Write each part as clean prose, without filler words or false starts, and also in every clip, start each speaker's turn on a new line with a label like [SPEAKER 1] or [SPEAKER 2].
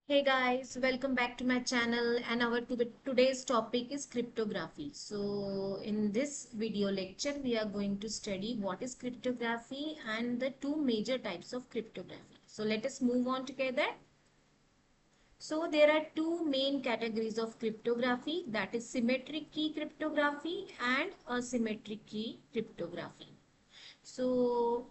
[SPEAKER 1] Hey guys, welcome back to my channel and our today's topic is cryptography. So in this video lecture we are going to study what is cryptography and the two major types of cryptography. So let us move on together. So there are two main categories of cryptography, that is symmetric key cryptography and asymmetric key cryptography. So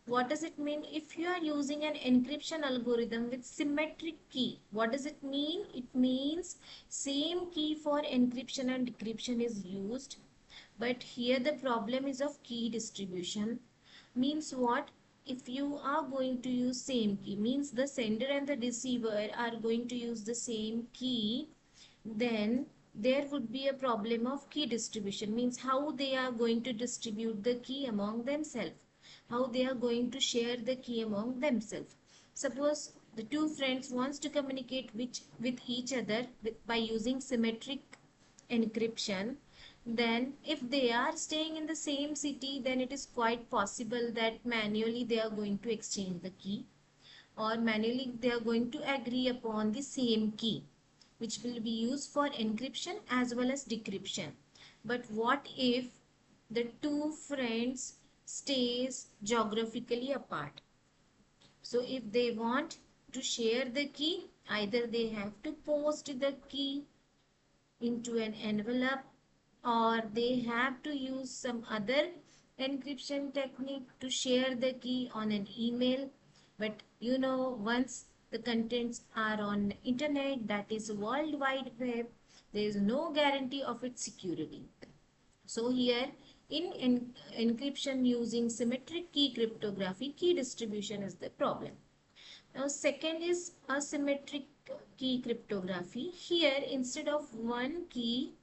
[SPEAKER 1] what does it mean? If you are using an encryption algorithm with symmetric key, what does it mean? It means same key for encryption and decryption is used. But here the problem is of key distribution. Means what? If you are going to use same key, means the sender and the receiver are going to use the same key, then there would be a problem of key distribution. Means how they are going to distribute the key among themselves, how they are going to share the key among themselves. Suppose the two friends wants to communicate with each other by using symmetric encryption, then if they are staying in the same city, then it is quite possible that manually they are going to exchange the key, or manually they are going to agree upon the same key which will be used for encryption as well as decryption. But what if the two friends stays geographically apart? So if they want to share the key, either they have to post the key into an envelope, or they have to use some other encryption technique to share the key on an email. But once the contents are on internet, that is world wide web, there is no guarantee of its security. So here in encryption using symmetric key cryptography, key distribution is the problem. Now second is asymmetric key cryptography. Here instead of one key,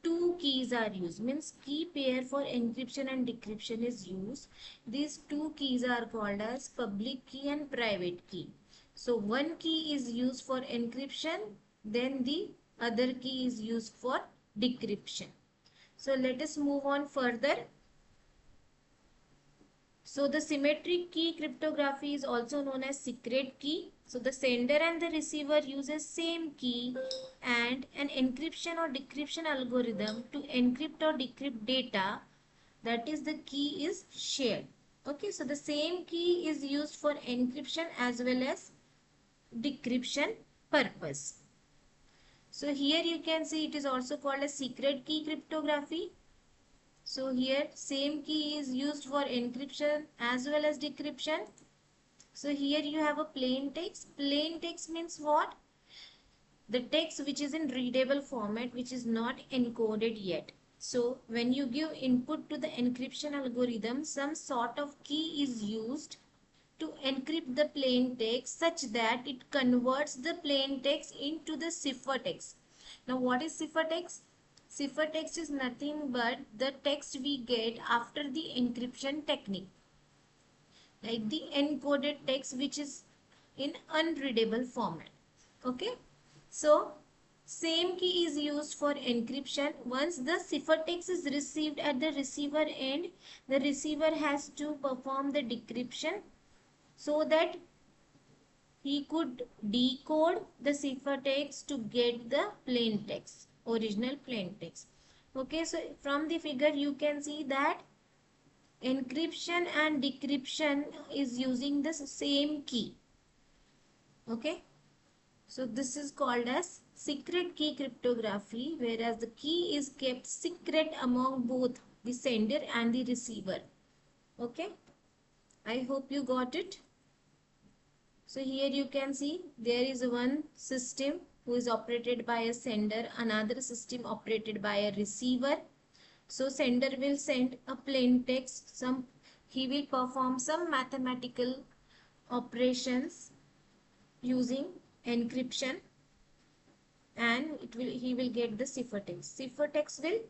[SPEAKER 1] two keys are used. Means key pair for encryption and decryption is used. These two keys are called as public key and private key. So one key is used for encryption, then the other key is used for decryption. So let us move on further. So the symmetric key cryptography is also known as secret key. So the sender and the receiver uses same key and an encryption or decryption algorithm to encrypt or decrypt data. That is, the key is shared. Okay, so the same key is used for encryption as well as decryption purpose. So here you can see it is also called a secret key cryptography. So here same key is used for encryption as well as decryption. So here you have a plain text. Plain text means what? The text which is in readable format, which is not encoded yet. So when you give input to the encryption algorithm, some sort of key is used to encrypt the plain text such that it converts the plain text into the ciphertext. Now what is ciphertext? Ciphertext is nothing but the text we get after the encryption technique, like the encoded text which is in unreadable format. Okay, so same key is used for encryption. Once the ciphertext is received at the receiver end, the receiver has to perform the decryption so that he could decode the ciphertext to get the plain text, original plain text. Okay, so from the figure you can see that encryption and decryption is using the same key. Okay, so this is called as secret key cryptography, whereas the key is kept secret among both the sender and the receiver. Okay, I hope you got it. So here you can see there is one system who is operated by a sender, another system operated by a receiver. So sender will send a plain text, he will perform some mathematical operations using encryption, and he will get the ciphertext. Ciphertext will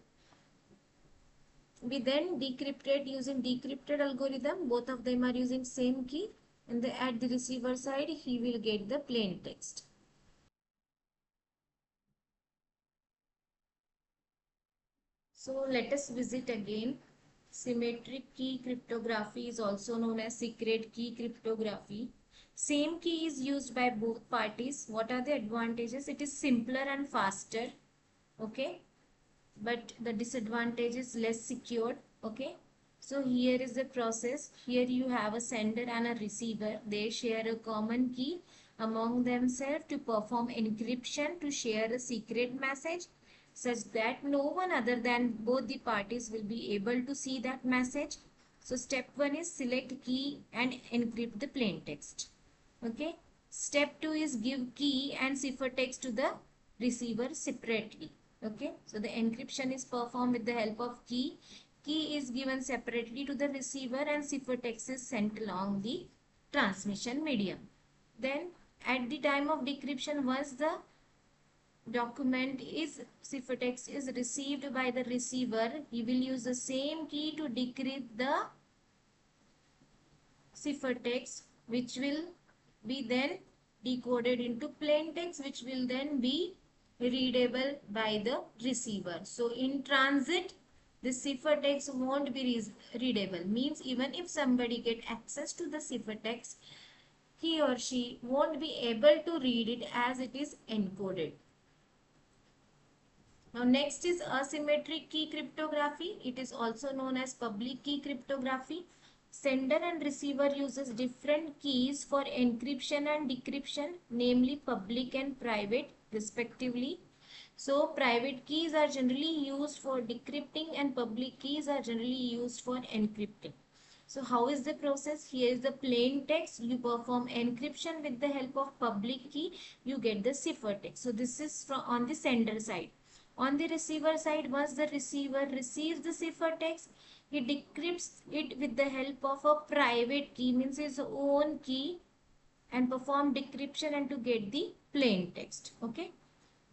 [SPEAKER 1] be then decrypted using decrypted algorithm. Both of them are using same key, and at the receiver side he will get the plain text. So let us visit again. Symmetric key cryptography is also known as secret key cryptography. Same key is used by both parties. What are the advantages? It is simpler and faster. Okay, but the disadvantage is less secured. Okay, so here is the process. Here you have a sender and a receiver. They share a common key among themselves to perform encryption, to share a secret message such that no one other than both the parties will be able to see that message. So step 1 is select key and encrypt the plain text. Okay, step 2 is give key and ciphertext to the receiver separately. Okay, so the encryption is performed with the help of key. Key is given separately to the receiver and ciphertext is sent along the transmission medium. Then at the time of decryption, once the document is ciphertext is received by the receiver, he will use the same key to decrypt the ciphertext, which will be then decoded into plain text, which will then be readable by the receiver. So in transit, the ciphertext won't be readable. Means even if somebody get access to the ciphertext, he or she won't be able to read it as it is encoded. Now next is asymmetric key cryptography. It is also known as public key cryptography. Sender and receiver uses different keys for encryption and decryption, namely public and private respectively. So private keys are generally used for decrypting and public keys are generally used for encrypting. So how is the process? Here is the plain text. You perform encryption with the help of public key. You get the ciphertext. So this is from on the sender side. On the receiver side, once the receiver receives the ciphertext, he decrypts it with the help of a private key, means his own key, and perform decryption and to get the plain text. Okay.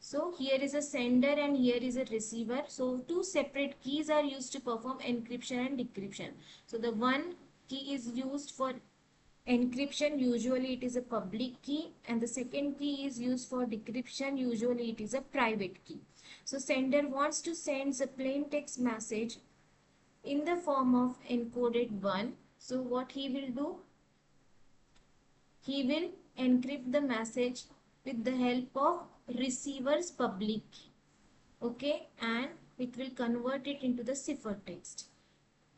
[SPEAKER 1] So here is a sender and here is a receiver. So two separate keys are used to perform encryption and decryption. So the one key is used for encryption, usually it is a public key, and the second key is used for decryption, usually it is a private key. So sender wants to send a plain text message in the form of encoded one. So what he will do? He will encrypt the message with the help of receiver's public key. Okay, and it will convert it into the ciphertext.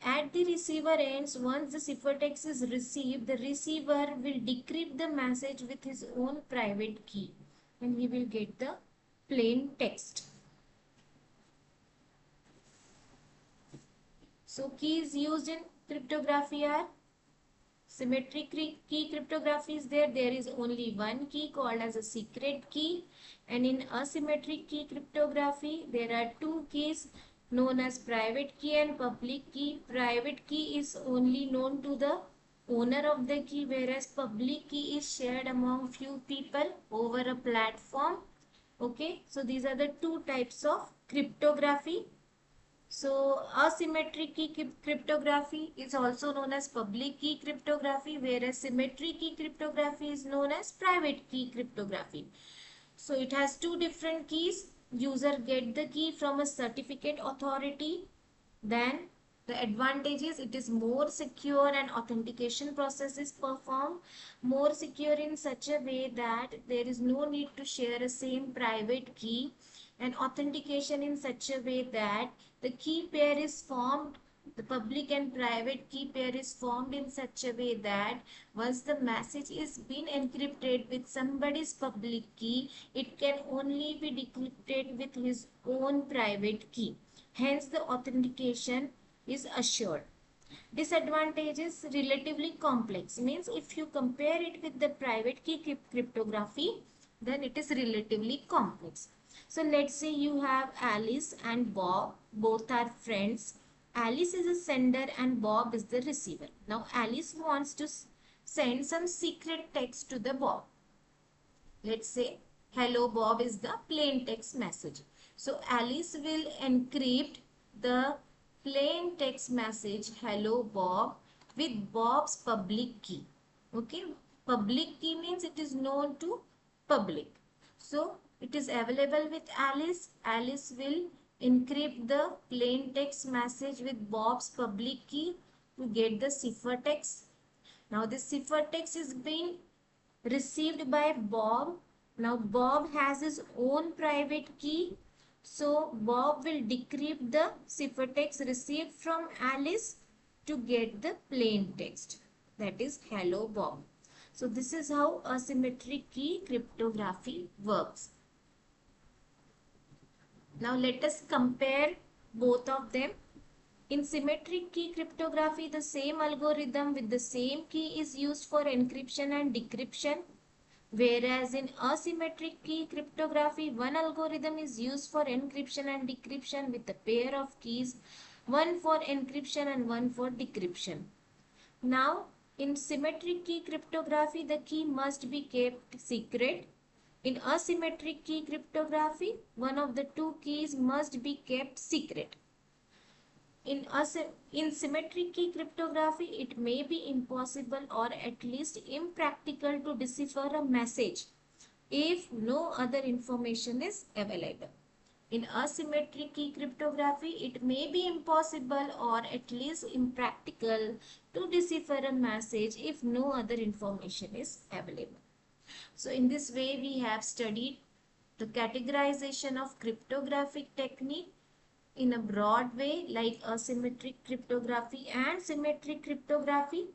[SPEAKER 1] At the receiver ends, once the ciphertext is received, the receiver will decrypt the message with his own private key and he will get the plain text. So keys used in cryptography are symmetric key cryptography is there. There is only one key called as a secret key, and in asymmetric key cryptography there are two keys known as private key and public key. Private key is only known to the owner of the key, whereas public key is shared among few people over a platform. Okay, so these are the two types of cryptography. So asymmetric key cryptography is also known as public key cryptography, whereas symmetric key cryptography is known as private key cryptography. So it has two different keys. User get the key from a certificate authority. Then the advantage is it is more secure and authentication process is performed more secure in such a way that there is no need to share a same private key, and authentication in such a way that the key pair is formed, the public and private key pair is formed in such a way that once the message is been encrypted with somebody's public key, it can only be decrypted with his own private key. Hence the authentication is assured. Disadvantage is relatively complex, means if you compare it with the private key cryptography, then it is relatively complex. So let's say you have Alice and Bob, both are friends. Alice is a sender and Bob is the receiver. Now Alice wants to send some secret text to the Bob. Let's say hello Bob is the plain text message. So Alice will encrypt the plain text message hello Bob with Bob's public key. Okay, public key means it is known to public. So it is available with Alice. Alice will encrypt the plain text message with Bob's public key to get the ciphertext. Now this ciphertext is being received by Bob. Now Bob has his own private key. So Bob will decrypt the ciphertext received from Alice to get the plain text. That is hello Bob. So this is how asymmetric key cryptography works. Now let us compare both of them. In symmetric key cryptography, the same algorithm with the same key is used for encryption and decryption. Whereas in asymmetric key cryptography, one algorithm is used for encryption and decryption with a pair of keys, one for encryption and one for decryption. Now, in symmetric key cryptography, the key must be kept secret. In asymmetric key cryptography, one of the two keys must be kept secret. In symmetric key cryptography, it may be impossible or at least impractical to decipher a message if no other information is available. In asymmetric key cryptography, it may be impossible or at least impractical to decipher a message if no other information is available. So in this way, we have studied the categorization of cryptographic technique in a broad way, like asymmetric cryptography and symmetric cryptography.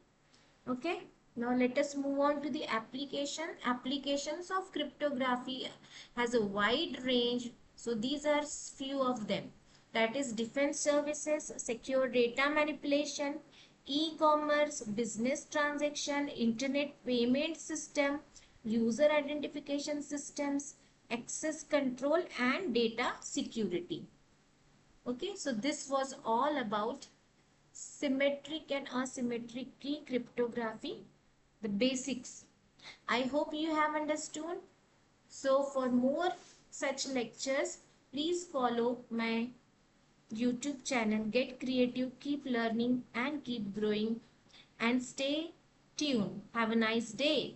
[SPEAKER 1] Okay, now let us move on to the applications of cryptography has a wide range. So these are few of them, that is defense services, secure data manipulation, e-commerce, business transaction, internet payment system, user identification systems, access control and data security. Okay, so this was all about symmetric and asymmetric key cryptography, the basics. I hope you have understood. So for more such lectures, please follow my YouTube channel. Get creative, keep learning and keep growing, and stay tuned. Have a nice day.